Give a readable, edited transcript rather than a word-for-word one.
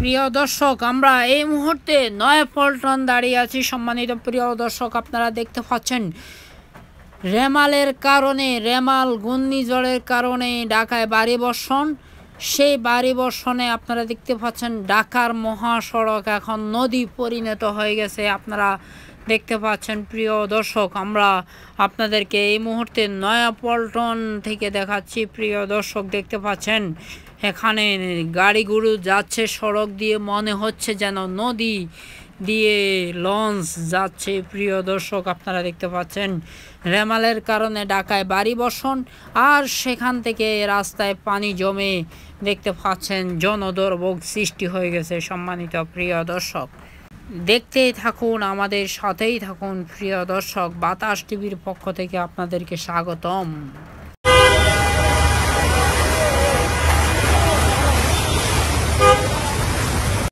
প্রিয় দর্শক, আমরা এই মুহূর্তে নয়াপল্টন দাঁড়িয়ে আছি। সম্মানিত প্রিয় দর্শক, আপনারা দেখতে পাচ্ছেন রেমাল ঘূর্ণিঝড়ের কারণে ঢাকায় ভারী বর্ষণ। সেই ভারী বর্ষণে আপনারা দেখতে পাচ্ছেন ঢাকার মহাসড়ক এখন নদী পরিণত হয়ে গেছে। আপনারা দেখতে পাচ্ছেন প্রিয় দর্শক, আমরা আপনাদেরকে এই মুহূর্তে নয়াপল্টন থেকে দেখাচ্ছি। প্রিয় দর্শক, দেখতে পাচ্ছেন এখানে গাড়িগুলো যাচ্ছে সড়ক দিয়ে, মনে হচ্ছে যেন নদী দিয়ে লঞ্চ যাচ্ছে। প্রিয় দর্শক, আপনারা দেখতে পাচ্ছেন রেমালের কারণে ঢাকায় ভারী বর্ষণ, আর সেখান থেকে রাস্তায় পানি জমে দেখতে পাচ্ছেন জনদুর্ভোগ সৃষ্টি হয়ে গেছে। সম্মানিত প্রিয় দর্শক, দেখতেই থাকুন, আমাদের সাথেই থাকুন। প্রিয় দর্শক, বাতাস টিভির পক্ষ থেকে আপনাদেরকে স্বাগতম।